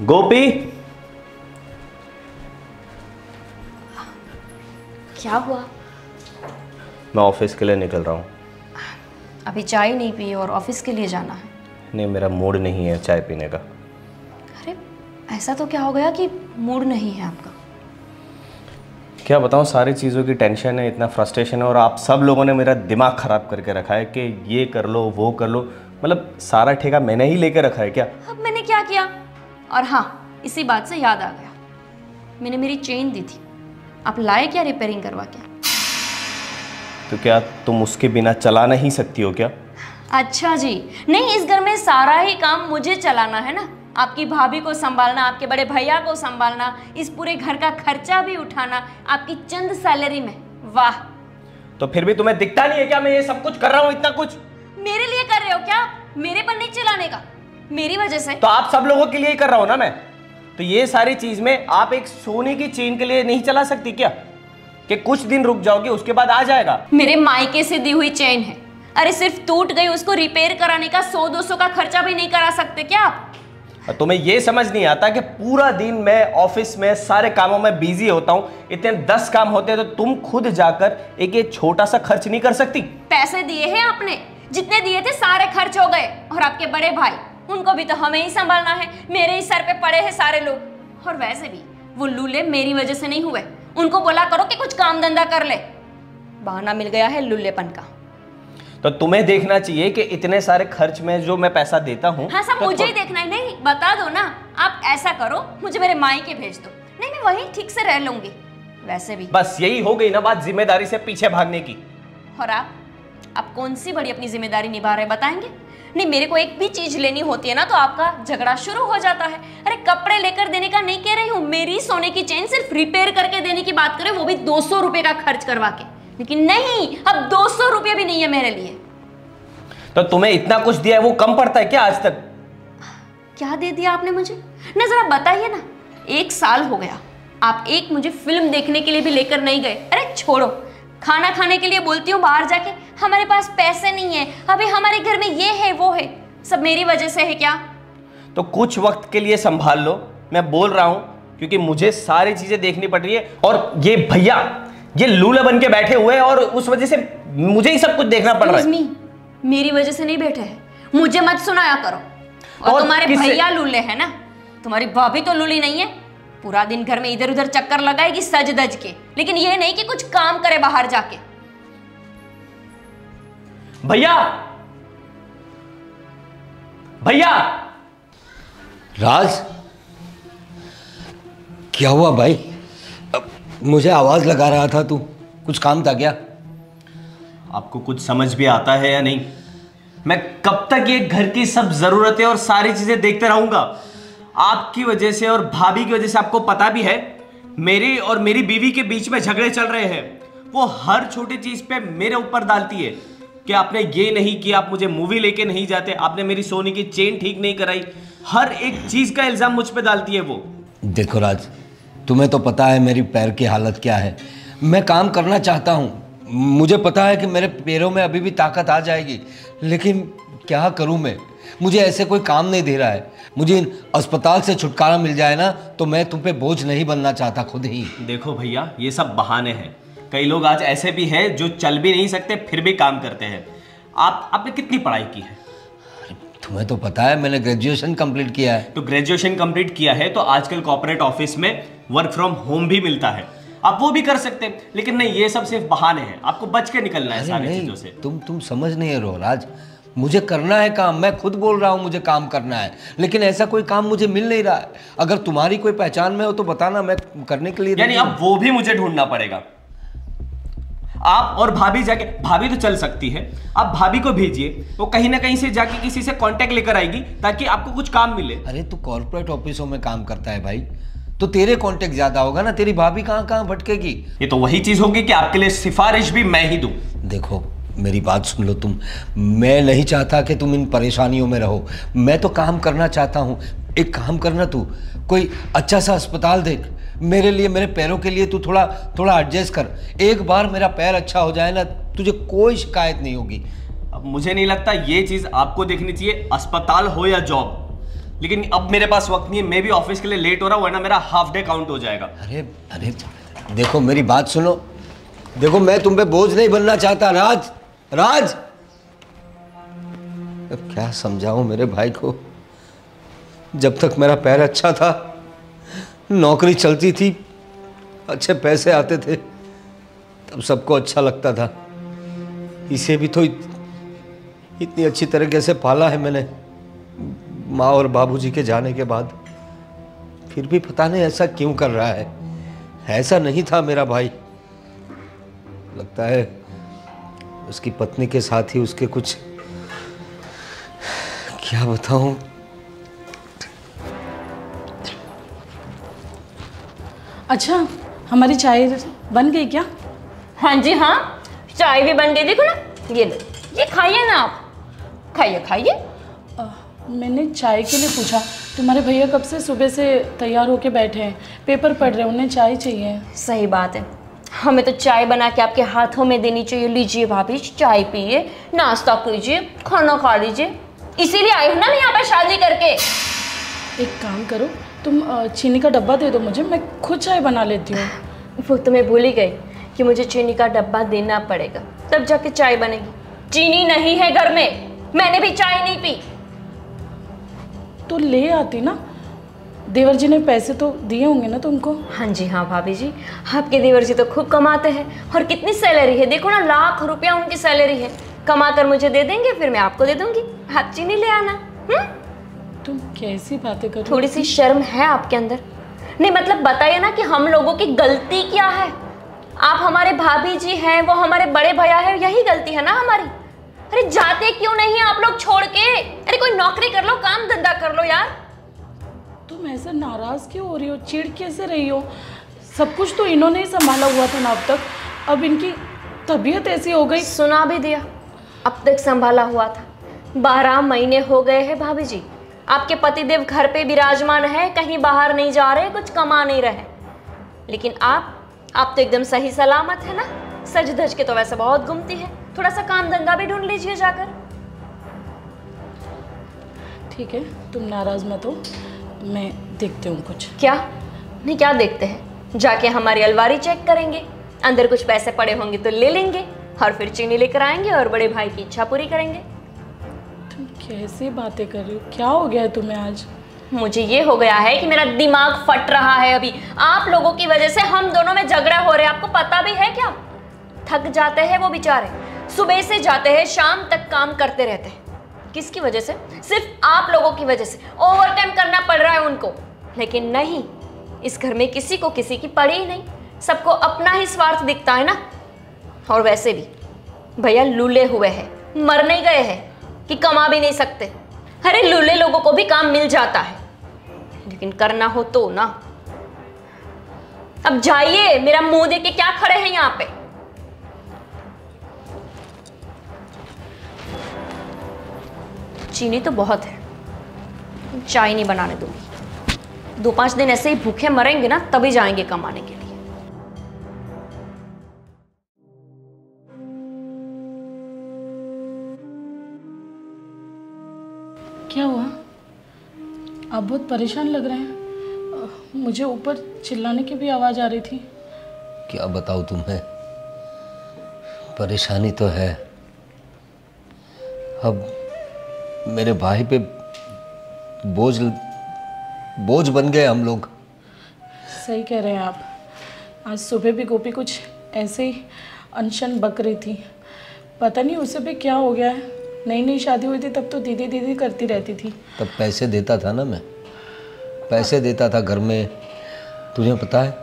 गोपी, क्या हुआ? मैं ऑफिस के लिए निकल रहा हूँ। अभी चाय नहीं पी और ऑफिस के लिए जाना है? नहीं, मेरा मूड नहीं है चाय पीने का। अरे ऐसा तो क्या हो गया कि मूड नहीं है आपका? क्या बताऊँ, सारी चीज़ों की टेंशन है, इतना फ्रस्ट्रेशन है और आप सब लोगों ने मेरा दिमाग ख़राब करके रखा है कि ये कर लो वो कर लो। मतलब सारा ठेका मैंने ही लेके रखा है क्या? अब मैंने क्या किया? और हाँ, इसी बात से याद आ गया, मैंने मेरी चेन दी थी, आप लाए क्या रिपेयरिंग करवा के? तो क्या तुम उसके बिना चला नहीं सकती हो क्या? अच्छा जी, नहीं, इस घर में सारा ही काम मुझे चलाना है ना। आपकी भाभी को संभालना, आपके बड़े भैया को संभालना, इस पूरे घर का खर्चा भी उठाना आपकी चंद सैलरी में। वाह! तो फिर भी तुम्हें दिखता नहीं है क्या मैं ये सब कुछ कर रहा हूँ? इतना कुछ मेरे लिए कर रहे हो क्या? मेरे पर नहीं चलाने का, मेरी वजह से। तो आप सब लोगों के लिए ही कर रहा हूँ ना मैं। तो ये सारी चीज में आप एक सोने की चेन के लिए नहीं चला सकती क्या कि कुछ दिन रुक जाओगे उसके बाद आ जाएगा? मेरे मायके से दी हुई चेन है, अरे सिर्फ टूट गई, उसको रिपेयर कराने का 100-200 का खर्चा भी नहीं करा सकते क्या आप? तुम्हें ये समझ नहीं आता कि पूरा दिन मैं ऑफिस में सारे कामों में बिजी होता हूँ, इतने 10 काम होते हैं, तो तुम खुद जाकर एक ये छोटा सा खर्च नहीं कर सकती? पैसे दिए हैं आपने, जितने दिए थे सारे खर्च हो गए। और आपके बड़े भाई, उनको भी तो हमें ही संभालना है, मेरे ही सर पे पड़े हैं सारे लोग। और वैसे भी वो लूले मेरी वजह से नहीं हुए, उनको बोला करो कि कुछ काम धंधा कर ले। बहाना मिल गया है लुल्लेपन का। तो तुम्हें देखना चाहिए कि इतने सारे खर्च में जो मैं पैसा देता हूँ। हाँ, सब तो मुझे ही देखना है। नहीं, बता दो ना, आप ऐसा करो, मुझे मेरे मायके भेज दो, नहीं मैं वहीं ठीक से रह लूंगी। वैसे भी बस यही हो गई ना बात, जिम्मेदारी से पीछे भागने की। और आप कौन सी बड़ी अपनी जिम्मेदारी निभा रहे बताएंगे? नहीं, मेरे को एक भी चीज लेनी होती है ना तो आपका झगड़ा शुरू हो जाता है। अरे कपड़े लेकर देने का नहीं कह रही हूँ, मेरी सोने की चेन सिर्फ रिपेयर करके देने की बात करें, वो भी 200 रुपए का खर्च करवा के। लेकिन नहीं, अब 200 रुपये भी नहीं है मेरे लिए। तो तुम्हें इतना कुछ दिया है वो कम पड़ता है क्या आज तक? क्या दे दिया आपने मुझे? ना जरा बताइए ना। 1 साल हो गया, आप एक मुझे फिल्म देखने के लिए भी लेकर नहीं गए। अरे छोड़ो, खाना खाने के लिए बोलती हूँ बाहर जाके, हमारे पास पैसे नहीं है, अभी हमारे घर में ये है वो है, सब मेरी वजह से है क्या? तो कुछ वक्त के लिए संभाल लो, मैं बोल रहा हूं, क्योंकि मुझे सारी चीजें देखनी पड़ रही है। और ये भैया ये लूला बन के बैठे हुए हैं और उस वजह से मुझे ही सब कुछ देखना पड़ रहा है। मेरी वजह से नहीं बैठे हैं, मुझे मत सुनाया करो। और तुम्हारे भैया लूले हैं ना, तुम्हारी भाभी तो लूली नहीं है, पूरा दिन घर में इधर उधर चक्कर लगाएगी सज धज के, लेकिन ये नहीं कि कुछ काम करे बाहर जाके। भैया भैया! राज, क्या हुआ भाई? मुझे आवाज लगा रहा था, तू कुछ काम था क्या? आपको कुछ समझ भी आता है या नहीं? मैं कब तक ये घर की सब जरूरतें और सारी चीजें देखते रहूंगा? आपकी वजह से और भाभी की वजह से, आपको पता भी है मेरी और मेरी बीवी के बीच में झगड़े चल रहे हैं। वो हर छोटी चीज पे मेरे ऊपर डालती है कि आपने ये नहीं किया, आप मुझे मूवी लेके नहीं जाते, आपने मेरी सोने की चेन ठीक नहीं कराई, हर एक चीज का इल्जाम मुझ पे डालती है वो। देखो राज, तुम्हें तो पता है मेरी पैर की हालत क्या है। मैं काम करना चाहता हूँ, मुझे पता है कि मेरे पैरों में अभी भी ताकत आ जाएगी, लेकिन क्या करूँ मैं? मुझे ऐसे कोई काम नहीं दे रहा है। मुझे अस्पताल से छुटकारा मिल जाए ना तो मैं तुम पे बोझ नहीं बनना चाहता खुद ही। देखो भैया, ये सब बहाने हैं। कई लोग आज ऐसे भी हैं जो चल भी नहीं सकते फिर भी काम करते हैं। आपने कितनी पढ़ाई की है? तुम्हें तो पता है मैंने ग्रेजुएशन कंप्लीट किया है। तो ग्रेजुएशन कंप्लीट किया है तो आजकल कॉर्पोरेट ऑफिस में वर्क फ्रॉम होम भी मिलता है, आप वो भी कर सकते हैं। लेकिन नहीं, ये सब सिर्फ बहाने हैं, आपको बच के निकलना है सारी चीजों से। तुम समझ नहीं रहे हो राज, मुझे करना है काम, मैं खुद बोल रहा हूँ मुझे काम करना है, लेकिन ऐसा कोई काम मुझे मिल नहीं रहा है। अगर तुम्हारी कोई पहचान में हो तो बताना, मैं करने के लिए। यानी अब वो भी मुझे ढूंढना पड़ेगा? आप और भाभी जाके, भाभी तो चल सकती है, आप भाभी को भेजिए, वो कहीं ना कहीं से जाके किसी से कांटेक्ट लेकर आएगी ताकि आपको कुछ काम मिले। अरे तू कॉर्पोरेट ऑफिसों में काम करता है भाई, तो तेरे कांटेक्ट ज्यादा होगा ना, तेरी भाभी कहाँ कहाँ भटकेगी। ये तो वही चीज होगी कि आपके लिए सिफारिश भी मैं ही दूं। देखो मेरी बात सुन लो तुम, मैं नहीं चाहता कि तुम इन परेशानियों में रहो, मैं तो काम करना चाहता हूँ। एक काम करना, तू कोई अच्छा सा अस्पताल देख मेरे लिए, मेरे पैरों के लिए तू थोड़ा एडजस्ट कर। एक बार मेरा पैर अच्छा हो जाए ना, तुझे कोई शिकायत नहीं होगी। अब मुझे नहीं लगता ये चीज आपको देखनी चाहिए, अस्पताल हो या जॉब। लेकिन अब मेरे पास वक्त नहीं है, मैं भी ऑफिस के लिए लेट हो रहा हूँ, वरना मेरा हाफ डे काउंट हो जाएगा। अरे अरे देखो मेरी बात सुनो, देखो मैं तुम पे बोझ नहीं बनना चाहता। राज, राज, अब क्या समझाऊं मेरे भाई को। जब तक मेरा पैर अच्छा था, नौकरी चलती थी, अच्छे पैसे आते थे, तब सबको अच्छा लगता था। इसे भी तो इतनी अच्छी तरीके से पाला है मैंने माँ और बाबूजी के जाने के बाद। फिर भी पता नहीं ऐसा क्यों कर रहा है। ऐसा नहीं था मेरा भाई। लगता है उसकी पत्नी के साथ ही उसके कुछ, क्या बताऊं। अच्छा, हमारी चाय बन गई क्या? हाँ जी हाँ, चाय भी बन गई। देखो ना, ये लो, ये खाइए ना आप, खाइए खाइए। मैंने चाय के लिए पूछा, तुम्हारे भैया कब से सुबह से तैयार होके बैठे हैं, पेपर पढ़ रहे हैं, उन्हें चाय चाहिए। सही बात है, हमें तो चाय बना के आपके हाथों में देनी चाहिए। लीजिए भाभी, चाय पिए, नाश्ता कीजिए, खाना खा लीजिए। इसीलिए आई हूँ ना मैं यहाँ पर शादी करके। एक काम करो, तुम चीनी का डब्बा दे दो मुझे, मैं खुद चाय बना लेती हूँ। वो तो मैं भूल ही गई कि मुझे चीनी का डब्बा देना पड़ेगा, तब जाके चाय बनेगी। चीनी नहीं है घर में, मैंने भी चाय नहीं पी। तो ले आती ना, देवर जी ने पैसे तो दिए होंगे ना तुमको। हाँ जी हाँ भाभी जी, आपके देवर जी तो खूब कमाते हैं, और कितनी सैलरी है, देखो ना, लाख रुपया उनकी सैलरी है। कमा कर मुझे दे देंगे, फिर मैं आपको दे दूंगी। आप चीनी ले आना। तुम कैसी बातें कर रही हो? थोड़ी सी शर्म है आपके अंदर? नहीं मतलब बताइए ना कि हम लोगों की गलती क्या है। आप हमारे भाभी जी हैं, वो हमारे बड़े भैया है, यही गलती है ना हमारी। अरे जाते क्यों नहीं है आप लोग छोड़ के? अरे कोई नौकरी कर लो, काम धंधा कर लो यार। तुम ऐसे नाराज क्यों हो रही हो, चिढ़ कैसे रही हो? सब कुछ तो इन्होंने ही संभाला हुआ था ना अब तक, अब इनकी तबीयत ऐसी हो गई। सुना भी दिया, अब तक संभाला हुआ था। 12 महीने हो गए हैं भाभी जी, आपके पतिदेव घर पे विराजमान है, कहीं बाहर नहीं जा रहे, कुछ कमा नहीं रहे। लेकिन आप तो एकदम सही सलामत है ना। सज धज के तो वैसे बहुत घूमती है, थोड़ा सा काम धंधा भी ढूंढ लीजिए जाकर। ठीक है, तुम नाराज मत हो, मैं देखती हूँ कुछ। क्या नहीं, क्या देखते हैं? जाके हमारी अलमारी चेक करेंगे, अंदर कुछ पैसे पड़े होंगे तो ले लेंगे, और फिर चीनी लेकर आएंगे और बड़े भाई की इच्छा पूरी करेंगे। तुम कैसी बातें कर रही हो? क्या हो गया है तुम्हें आज? मुझे ये हो गया है कि मेरा दिमाग फट रहा है अभी। आप लोगों की वजह से हम दोनों में झगड़ा हो रहे हैं, आपको पता भी है क्या? थक जाते हैं वो बेचारे, सुबह से जाते हैं, शाम तक काम करते रहते हैं। किसकी वजह से? सिर्फ आप लोगों की वजह से। ओवर टाइम करना पड़ रहा है उनको। लेकिन नहीं, इस घर में किसी को किसी की पड़ी ही नहीं, सबको अपना ही स्वार्थ दिखता है ना। और वैसे भी भैया लूले हुए हैं, मर नहीं गए हैं कि कमा भी नहीं सकते। अरे लूले लोगों को भी काम मिल जाता है, लेकिन करना हो तो ना। अब जाइए, मेरा मुंह देख के क्या खड़े हैं यहाँ पे? चीनी तो बहुत है, चाय नहीं बनाने दूंगी। 2-5 दिन ऐसे ही भूखे मरेंगे ना, तभी जाएंगे कमाने के लिए। क्या हुआ? आप बहुत परेशान लग रहे हैं। मुझे ऊपर चिल्लाने की भी आवाज़ आ रही थी। क्या बताऊं तुम्हें, परेशानी तो है। अब मेरे भाई पे बोझ बन गए हम लोग। सही कह रहे हैं आप। आज सुबह भी गोपी कुछ ऐसे ही अनशन बक रही थी, पता नहीं उसे भी क्या हो गया है। नई नई शादी हुई थी तब तो दीदी दीदी करती रहती थी। तब पैसे देता था ना, मैं पैसे देता था घर में। तुझे पता है,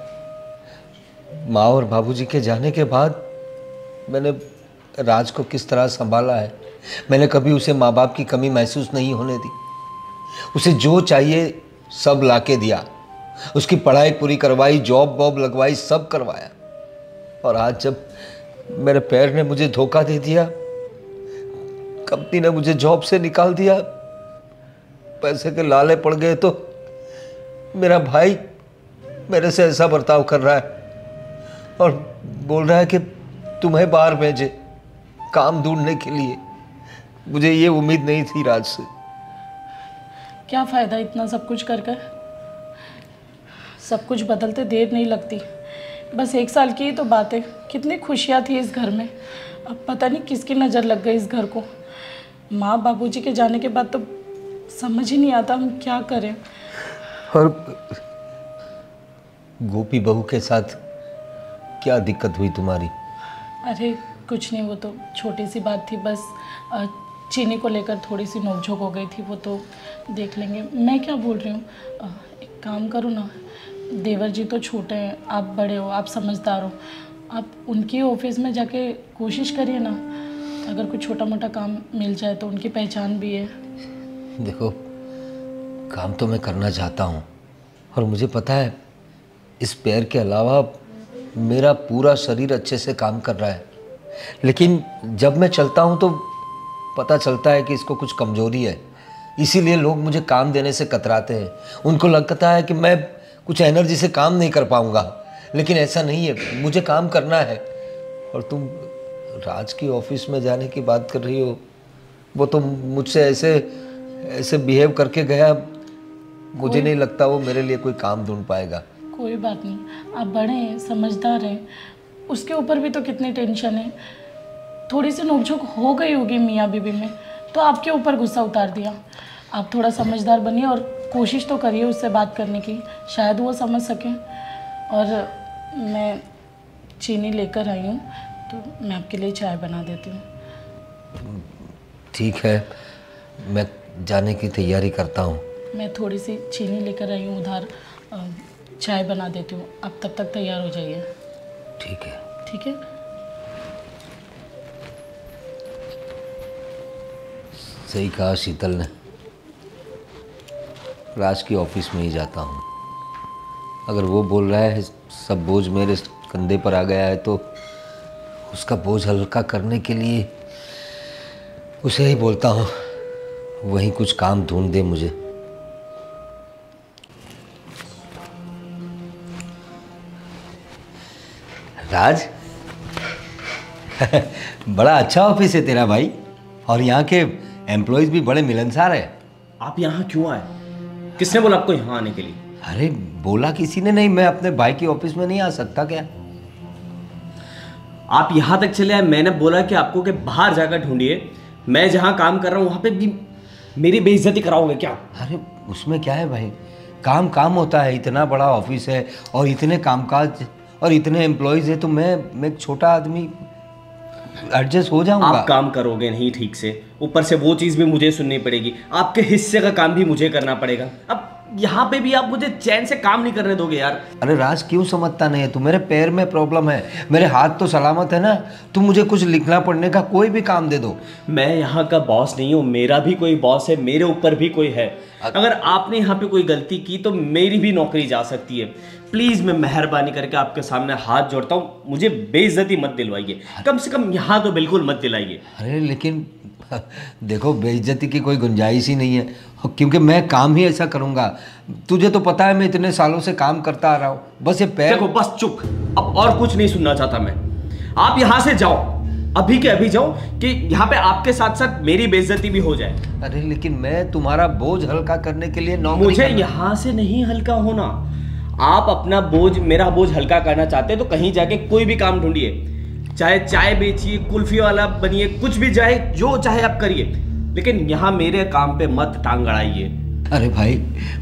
माँ और बाबूजी के जाने के बाद मैंने राज को किस तरह संभाला है। मैंने कभी उसे माँ बाप की कमी महसूस नहीं होने दी। उसे जो चाहिए सब लाके दिया, उसकी पढ़ाई पूरी करवाई, जॉब वॉब लगवाई, सब करवाया। और आज जब मेरे पैर ने मुझे धोखा दे दिया, कंपनी ने मुझे जॉब से निकाल दिया, पैसे के लाले पड़ गए, तो मेरा भाई मेरे से ऐसा बर्ताव कर रहा है और बोल रहा है कि तुम्हें बाहर भेजे काम ढूंढने के लिए। मुझे ये उम्मीद नहीं थी राज से। क्या फ़ायदा इतना सब कुछ कर कर। सब कुछ बदलते देर नहीं लगती। बस 1 साल की ही तो बात है, कितनी खुशियाँ थी इस घर में। अब पता नहीं किसकी नज़र लग गई इस घर को। माँ बाबूजी के जाने के बाद तो समझ ही नहीं आता हम क्या करें। और गोपी बहू के साथ क्या दिक्कत हुई तुम्हारी? अरे कुछ नहीं, वो तो छोटी सी बात थी, बस चीनी को लेकर थोड़ी सी नोकझोंक हो गई थी, वो तो देख लेंगे। मैं क्या बोल रही हूँ, एक काम करो ना, देवर जी तो छोटे हैं, आप बड़े हो, आप समझदार हो, आप उनकी ऑफिस में जाके कोशिश करिए ना, अगर कुछ छोटा मोटा काम मिल जाए तो। उनकी पहचान भी है। देखो, काम तो मैं करना चाहता हूँ और मुझे पता है इस पैर के अलावा मेरा पूरा शरीर अच्छे से काम कर रहा है, लेकिन जब मैं चलता हूँ तो पता चलता है कि इसको कुछ कमज़ोरी है। इसीलिए लोग मुझे काम देने से कतराते हैं। उनको लगता है कि मैं कुछ एनर्जी से काम नहीं कर पाऊँगा, लेकिन ऐसा नहीं है, मुझे काम करना है। और तुम राज की ऑफिस में जाने की बात कर रही हो, वो तो मुझसे ऐसे बिहेव करके गया, मुझे नहीं लगता वो मेरे लिए कोई काम ढूंढ पाएगा। कोई बात नहीं, आप बड़े हैं, समझदार हैं, उसके ऊपर भी तो कितनी टेंशन है। थोड़ी सी नोकझोंक हो गई होगी मियाँ बीबी में, तो आपके ऊपर गुस्सा उतार दिया। आप थोड़ा समझदार बनिए और कोशिश तो करिए उससे बात करने की, शायद वो समझ सके। और मैं चीनी लेकर आई हूँ, तो मैं आपके लिए चाय बना देती हूँ। ठीक है, मैं जाने की तैयारी करता हूँ। मैं थोड़ी सी चीनी लेकर आई हूँ उधार, चाय बना देती हूँ, आप तब तक तैयार हो जाइए। ठीक है। ठीक है। सही कहा शीतल ने, राज की ऑफिस में ही जाता हूँ। अगर वो बोल रहा है सब बोझ मेरे कंधे पर आ गया है, तो उसका बोझ हल्का करने के लिए उसे ही बोलता हूँ, वहीं कुछ काम ढूंढ दे मुझे। राज बड़ा अच्छा ऑफिस है तेरा भाई, और यहाँ के एम्प्लॉयज भी बड़े मिलनसार है। आप यहाँ क्यों आए? किसने बोला आपको यहाँ आने के लिए? अरे बोला किसी ने नहीं, मैं अपने भाई की ऑफिस में नहीं आ सकता क्या? आप यहाँ तक चले आए, मैंने बोला कि आपको कि बाहर जाकर ढूंढिए। मैं जहाँ काम कर रहा हूँ वहाँ पे भी मेरी बेइज्जती कराओगे क्या? अरे उसमें क्या है भाई, काम काम होता है। इतना बड़ा ऑफिस है और इतने कामकाज और इतने एम्प्लॉयज है, तो मैं एक छोटा आदमी एडजस्ट हो जाऊंगा। आप काम करोगे नहीं ठीक से, ऊपर से वो चीज़ भी मुझे सुननी पड़ेगी, आपके हिस्से का काम भी मुझे करना पड़ेगा। अब यहाँ पे भी आप मुझे चैन से काम नहीं करने दोगे यार। अरे राज क्यों समझता नहीं है तू? मेरे पैर में प्रॉब्लम है, मेरे हाथ तो सलामत है ना। तू मुझे कुछ लिखना पढ़ने का कोई भी काम दे दो। मैं यहाँ का बॉस नहीं हूँ, मेरा भी कोई बॉस है, मेरे ऊपर भी कोई है। अगर आपने यहाँ पे कोई गलती की तो मेरी भी नौकरी जा सकती है। प्लीज मैं मेहरबानी करके आपके सामने हाथ जोड़ता हूँ, मुझे बेइज्जती मत दिलवाइए, कम से कम यहाँ तो बिल्कुल मत दिलाइए। अरे लेकिन देखो, बेइज्जती की कोई गुंजाइश ही नहीं है, क्योंकि मैं काम ही ऐसा करूँगा। तुझे तो पता है मैं इतने सालों से काम करता आ रहा हूँ। बस ये पैर देखो, बस चुप, अब और कुछ नहीं सुनना चाहता मैं। आप यहाँ से जाओ, अभी के अभी जाओ, कि यहाँ पे आपके साथ साथ मेरी बेइज्जती भी हो जाए। अरे लेकिन मैं तुम्हारा बोझ हल्का करने के लिए नौकरी मुझे यहाँ से नहीं हल्का होना। आप अपना बोझ, मेरा बोझ हल्का करना चाहते हैं तो कहीं जाके कोई भी काम ढूंढिए, चाहे चाय बेचिए, कुल्फी वाला बनिए, कुछ भी जाए, जो चाहे आप करिए, लेकिन यहाँ मेरे काम पे मत टांग अड़ाइए। अरे भाई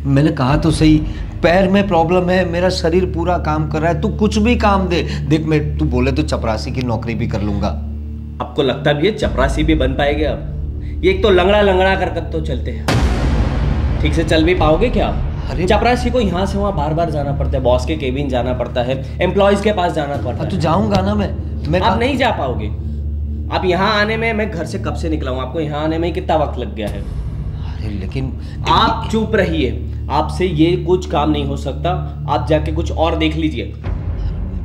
मैंने कहा तो सही, पैर में प्रॉब्लम है, मेरा शरीर पूरा काम कर रहा है, तू कुछ भी काम दे। देख, मैं तू बोले तो चपरासी की नौकरी भी कर लूंगा। आपको लगता भी है चपरासी भी बन पाएंगे? अब ये एक तो लंगड़ा लंगड़ा कर तो चलते हैं, ठीक से चल भी पाओगे क्या? अरे चपरासी को यहाँ से वहाँ बार बार जाना पड़ता है, बॉस के केबिन जाना पड़ता है, एम्प्लॉयज के पास जाना पड़ता है। तो जाऊंगा ना मैं आप नहीं जा पाओगे। आप यहाँ आने में, मैं घर से कब से निकला हूँ, आपको यहाँ आने में कितना वक्त लग गया है? अरे लेकिन आप चुप रहिए, आपसे ये कुछ काम नहीं हो सकता। आप जाके कुछ और देख लीजिए,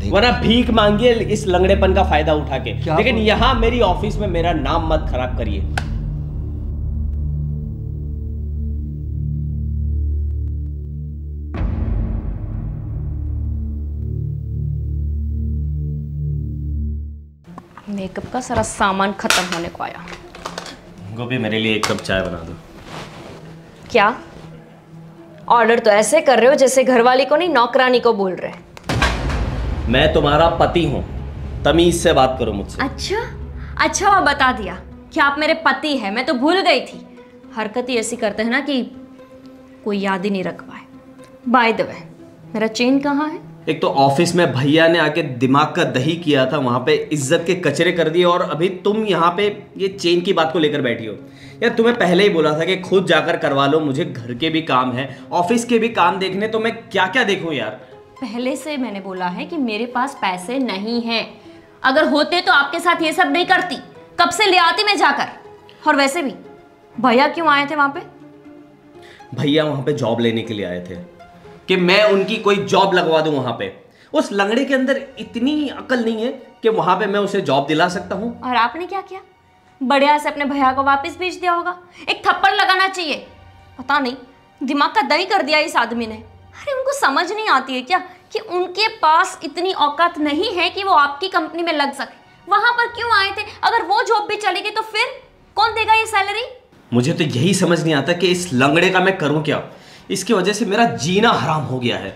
वरना भीख मांगिए इस लंगड़ेपन का फायदा उठा के। लेकिन यहाँ मेरी ऑफिस में मेरा नाम मत खराब करिए। मेकअप का सारा सामान खत्म होने को आया। गोभी, मेरे लिए एक कप चाय बना दो। क्या ऑर्डर तो ऐसे कर रहे हो जैसे घरवाली को नहीं नौकरानी को बोल रहे। मैं तुम्हारा पति हूँ, तमीज से बात करो मुझसे। अच्छा वो बता दिया कि आप मेरे पति हैं, मैं तो भूल गई थी। हरकत ही ऐसी करते हैं ना कि कोई याद ही नहीं रख पाए। बाय द वे, मेरा चेन कहाँ है? एक तो ऑफिस में भैया ने आके दिमाग का दही किया था, वहां पे इज्जत के कचरे कर दिए, और अभी तुम यहाँ पे ये चेन की बात को लेकर बैठी हो। यार तुम्हें पहले ही बोला था कि खुद जाकर करवा लो, मुझे घर के भी काम है, ऑफिस के भी काम देखने, तो मैं क्या क्या देखूं यार। पहले से मैंने बोला है कि मेरे पास पैसे नहीं हैं। अगर होते तो आपके साथ ये सब नहीं करती, कब से ले आती मैं जाकर। और वैसे भी भैया क्यों आए थे वहां पे? भैया वहां पे जॉब लेने के लिए आए थे कि मैं उनकी कोई जॉब लगवा दूं वहां पे। उस लंगड़े के अंदर इतनी अकल नहीं है कि वहां पे मैं उसे जॉब दिला सकता हूं। और आपने क्या किया? बढ़िया से अपने भैया को वापस भेज दिया होगा। एक थप्पड़ लगाना चाहिए। पता नहीं दिमाग का दही कर दिया इस आदमी ने। अरे उनको समझ नहीं आती है क्या कि उनके पास इतनी औकात नहीं है कि वो आपकी कंपनी में लग सके। वहां पर क्यों आए थे? अगर वो जॉब भी चली गई तो फिर कौन देगा ये सैलरी? मुझे तो यही समझ नहीं आता कि इस लंगड़े का मैं करूं क्या। इसकी वजह से मेरा जीना हराम हो गया है।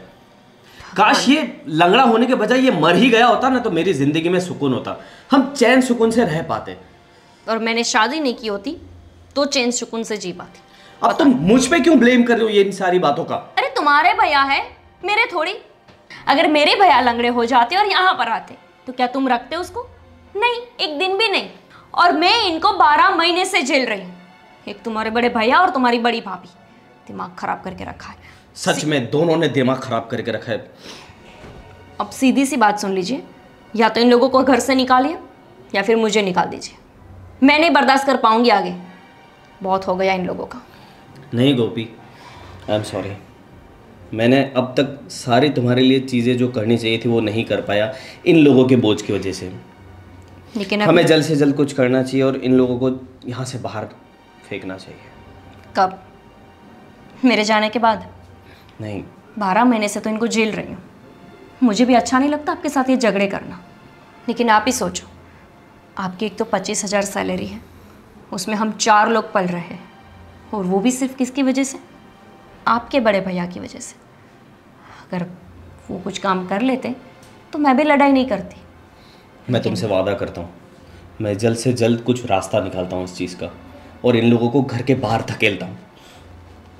काश ये लंगड़ा होने के बजाय ये मर ही गया होता ना, तो मेरी जिंदगी में सुकून होता, हम चैन सुकून से रह पाते। और मैंने शादी नहीं की होती तो चैन सुकून से जी पाती। अब तुम मुझ पे क्यों ब्लेम कर रहे हो ये इन सारी बातों का? अरे तुम्हारे भैया है, मेरे थोड़ी। अगर मेरे भैया लंगड़े हो जाते और यहाँ पर आते तो क्या तुम रखते उसको? नहीं, एक दिन भी नहीं। और मैं इनको 12 महीने से झेल रही हूँ। एक तुम्हारे बड़े भैया और तुम्हारी बड़ी भाभी, दिमाग खराब करके रखा है। सच में दोनों ने दिमाग खराब करके रखा है। अब सीधी सी बात सुन लीजिए, या तो इन लोगों को घर से निकालिए या फिर मुझे निकाल दीजिए। मैं नहीं बर्दाश्त कर पाऊंगी आगे, बहुत हो गया इन लोगों का। नहीं गोपी, आई एम सॉरी। मैंने अब तक सारी तुम्हारे लिए चीज़ें जो करनी चाहिए थी वो नहीं कर पाया इन लोगों के बोझ की वजह से। लेकिन हमें जल्द से जल्द कुछ करना चाहिए और इन लोगों को यहाँ से बाहर फेंकना चाहिए। कब? मेरे जाने के बाद? नहीं, 12 महीने से तो इनको जेल रही हूँ। मुझे भी अच्छा नहीं लगता आपके साथ ये झगड़े करना, लेकिन आप ही सोचो, आपकी एक तो 25,000 सैलरी है, उसमें हम 4 लोग पल रहे हैं, और वो भी सिर्फ किसकी वजह से? आपके बड़े भैया की वजह से। अगर वो कुछ काम कर लेते तो मैं भी लड़ाई नहीं करती। मैं तुमसे वादा करता हूँ, मैं जल्द से जल्द कुछ रास्ता निकालता हूँ इस चीज़ का, और इन लोगों को घर के बाहर धकेलता हूँ।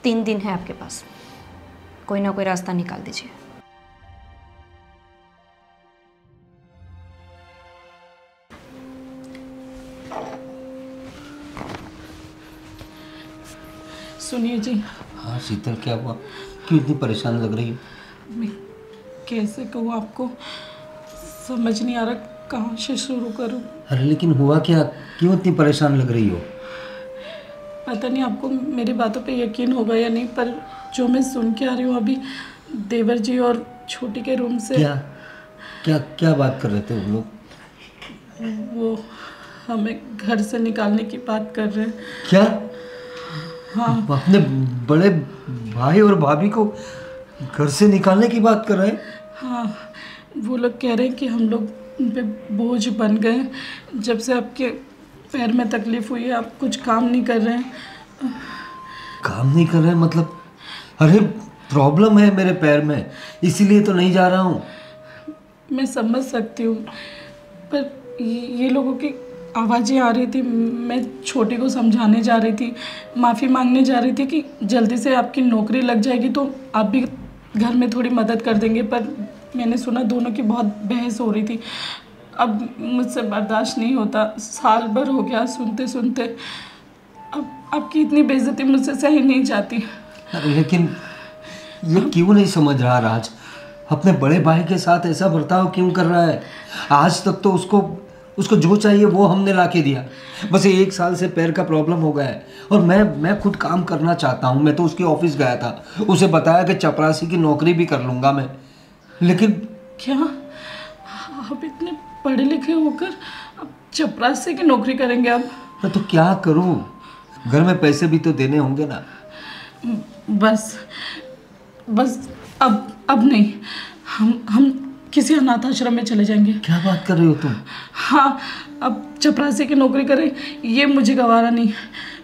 3 दिन है आपके पास, कोई ना कोई रास्ता निकाल दीजिए। सुनिए जी। हाँ शीतल, क्या हुआ? क्यों इतनी परेशान लग रही हो? मैं कैसे कहूँ आपको, समझ नहीं आ रहा कहाँ से शुरू करूँ। अरे लेकिन हुआ क्या? क्यों इतनी परेशान लग रही हो? पता नहीं आपको मेरी बातों पे यकीन होगा या नहीं, पर जो मैं सुन के आ रही हूँ अभी देवर जी और छोटी के रूम से। क्या क्या क्या बात कर रहे थे वो लोग? वो हमें घर से निकालने की बात कर रहे हैं। क्या? हाँ। अपने बड़े भाई और भाभी को घर से निकालने की बात कर रहे हैं? हाँ, वो लोग कह रहे हैं कि हम लोग उन पे बोझ बन गए। जब से आपके पैर में तकलीफ हुई है, आप कुछ काम नहीं कर रहे हैं। काम नहीं कर रहे हैं मतलब? अरे प्रॉब्लम है मेरे पैर में, इसीलिए तो नहीं जा रहा हूँ। मैं समझ सकती हूँ, पर ये लोगों की आवाज़ें आ रही थी। मैं छोटी को समझाने जा रही थी, माफ़ी मांगने जा रही थी कि जल्दी से आपकी नौकरी लग जाएगी तो आप भी घर में थोड़ी मदद कर देंगे, पर मैंने सुना दोनों की बहुत बहस हो रही थी। अब मुझसे बर्दाश्त नहीं होता, साल भर हो गया सुनते सुनते। अब आपकी इतनी बेइज्जती मुझसे सही नहीं जाती। लेकिन ये क्यों नहीं समझ रहा राज? अपने बड़े भाई के साथ ऐसा बर्ताव क्यों कर रहा है? आज तक तो उसको जो चाहिए वो हमने ला के दिया। बस 1 साल से पैर का प्रॉब्लम हो गया है, और मैं खुद काम करना चाहता हूँ। मैं तो उसके ऑफिस गया था, उसे बताया कि चपरासी की नौकरी भी कर लूँगा मैं, लेकिन क्या आप इतने पढ़े लिखे होकर अब चपरासी की नौकरी करेंगे? आप मैं तो क्या करूँ? घर में पैसे भी तो देने होंगे ना। बस अब नहीं, हम किसी अनाथ आश्रम में चले जाएंगे। क्या बात कर रही हो तुम? हाँ, अब चपरासी की नौकरी करें ये मुझे गवारा नहीं।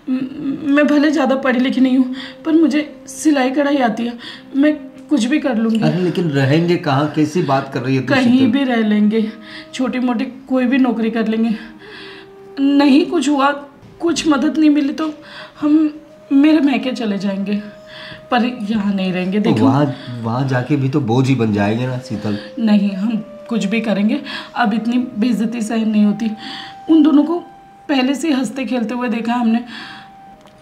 मैं भले ज़्यादा पढ़ी लिखी नहीं हूँ, पर मुझे सिलाई कढ़ाई आती है, मैं कुछ भी कर लूँगी। अरे लेकिन रहेंगे कहाँ? कैसी बात कर रही है तू? कहीं भी रह लेंगे, छोटी मोटी कोई भी नौकरी कर लेंगे। नहीं कुछ हुआ, कुछ मदद नहीं मिली तो हम मेरे मैके चले जाएंगे, पर यहाँ नहीं रहेंगे। तो देखो वहाँ जाके भी तो बोझ ही बन जाएंगे ना शीतल। नहीं, हम कुछ भी करेंगे, अब इतनी बेइज्जती सहन नहीं होती। उन दोनों को पहले से हंसते खेलते हुए देखा हमने,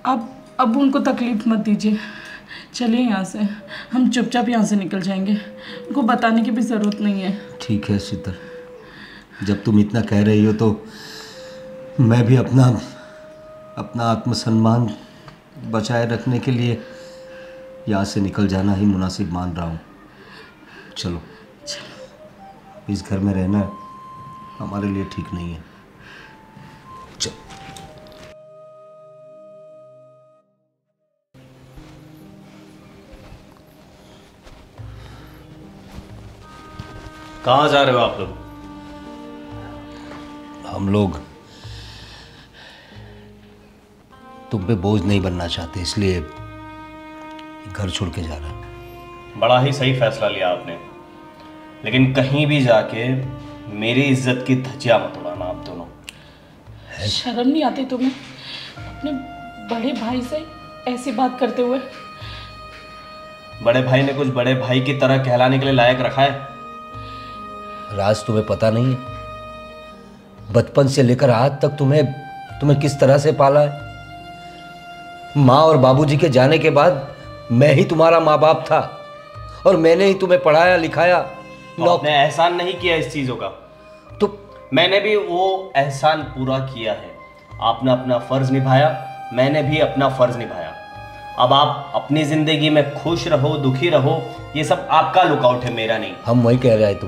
अब उनको तकलीफ मत दीजिए। चलिए यहाँ से, हम चुपचाप यहाँ से निकल जाएंगे, उनको बताने की भी ज़रूरत नहीं है। ठीक है शीतल, जब तुम इतना कह रही हो तो मैं भी अपना आत्मसम्मान बचाए रखने के लिए यहाँ से निकल जाना ही मुनासिब मान रहा हूँ। चलो, इस घर में रहना हमारे लिए ठीक नहीं है। चलो। कहाँ जा रहे हो आप लोग? हम लोग तुम पे बोझ नहीं बनना चाहते, इसलिए घर छोड़ के जा रहे हैं। बड़ा ही सही फैसला लिया आपने, लेकिन कहीं भी जाके मेरी इज्जत की धज्जियां मत उड़ाना आप दोनों। शर्म नहीं आती तुम्हें अपने बड़े भाई से ऐसी बात करते हुए? बड़े भाई ने कुछ बड़े भाई की तरह कहलाने के लिए लायक रखा है? राज, तुम्हें पता नहीं है, बचपन से लेकर आज तक तुम्हें किस तरह से पाला है। माँ और बाबूजी के जाने के बाद मैं ही तुम्हारा माँ बाप था और मैंने ही तुम्हें पढ़ाया लिखाया। तो आपने एहसान नहीं किया इस चीजों का, तो मैंने भी वो एहसान पूरा किया है। आपने अपना फर्ज निभाया, मैंने भी अपना फर्ज निभाया। अब आप अपनी जिंदगी में खुश रहो, दुखी रहो, ये सब आपका लुकआउट है, मेरा नहीं। हम वही कह रहे हैं,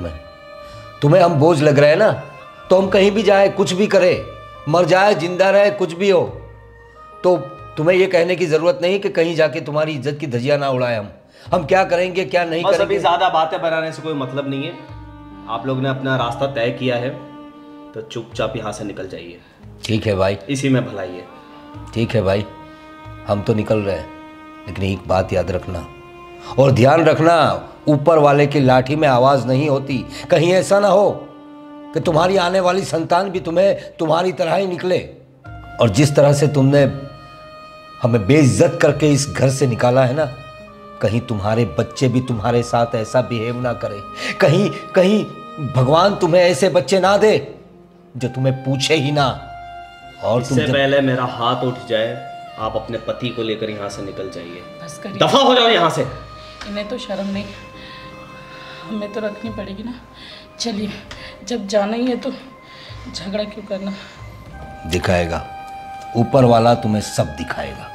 तुम्हें हम बोझ लग रहे हैं ना, तो हम कहीं भी जाए, कुछ भी करे, मर जाए जिंदा रहे, कुछ भी हो, तो तुम्हें ये कहने की जरूरत नहीं कि कहीं जाके तुम्हारी इज्जत की धज्जियां ना उड़ाए। हम क्या करेंगे क्या नहीं करेंगे। अभी ज्यादा बातें बनाने से कोई मतलब नहीं है। आप लोग ने अपना रास्ता तय किया है तो चुपचाप यहाँ से निकल जाइए। ठीक है भाई, इसी में भलाई है। ठीक है भाई, हम तो निकल रहे हैं, लेकिन एक बात याद रखना और ध्यान रखना, ऊपर वाले की लाठी में आवाज नहीं होती। कहीं ऐसा ना हो कि तुम्हारी आने वाली संतान भी तुम्हारी तरह ही निकले। और जिस तरह से तुमने हमें बेइज्जत करके इस घर से निकाला है ना, कहीं तुम्हारे बच्चे भी तुम्हारे साथ ऐसा बिहेव ना करे। कहीं भगवान तुम्हें ऐसे बच्चे ना दे जो तुम्हें पूछे ही ना। और इससे पहले मेरा हाथ उठ जाए, आप अपने पति को लेकर यहाँ से निकल जाइए। बस करिए, दफा हो जाओ यहाँ से। इन्हें तो शर्म नहीं, हमें तो रखनी पड़ेगी ना। चलिए, जब जाना ही है तो झगड़ा क्यों करना। दिखाएगा ऊपर वाला, तुम्हें सब दिखाएगा।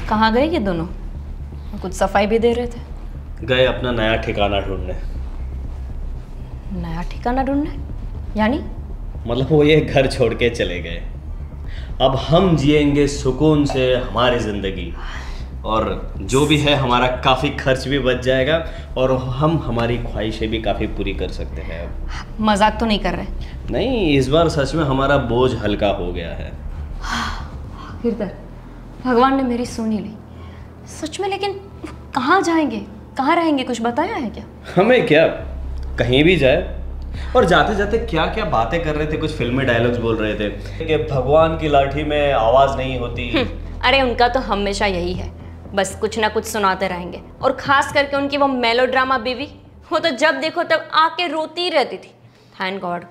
कहाँ गए ये दोनों? कुछ सफाई भी दे रहे थे। गए अपना नया ठिकाना ढूंढने। नया ठिकाना ढूंढने यानी? मतलब वो ये घर छोड़ के चले गए। अब हम जिएंगे सुकून से हमारी जिंदगी, और जो भी है हमारा काफ़ी खर्च भी बच जाएगा और हम हमारी ख्वाहिशें भी काफ़ी पूरी कर सकते हैं। अब मजाक तो नहीं कर रहे? नहीं, इस बार सच में हमारा बोझ हल्का हो गया है। आखिरकार भगवान ने मेरी सुनी ली सच में। लेकिन कहाँ जाएंगे, कहाँ रहेंगे, कुछ बताया है क्या? हमें क्या, कहीं भी जाए। और जाते जाते क्या क्या बातें कर रहे थे, कुछ फिल्मी डायलॉग्स बोल रहे थे कि भगवान की लाठी में आवाज नहीं होती। अरे उनका तो हमेशा यही है, बस कुछ ना कुछ सुनाते रहेंगे। और खास करके उनकी वो मेलोड्रामा बीवी, वो तो जब देखो तब आके रोती रहती थी। थैंक गॉड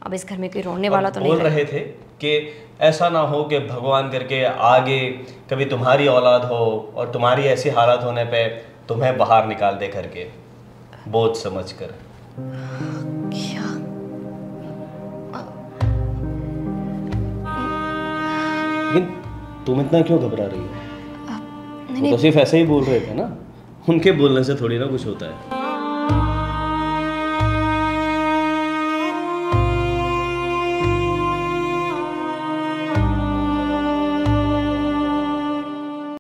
अब इस घर में कोई रोने वाला तो नहीं। बोल रहे थे कि ऐसा ना हो कि भगवान करके आगे कभी तुम्हारी औलाद हो और तुम्हारी ऐसी हालत होने पे तुम्हें बाहर निकाल दे करके, बोझ समझकर। क्या? लेकिन तुम इतना क्यों घबरा रही हो? वो तो सिर्फ ऐसे ही बोल रहे थे ना, उनके बोलने से थोड़ी ना कुछ होता है।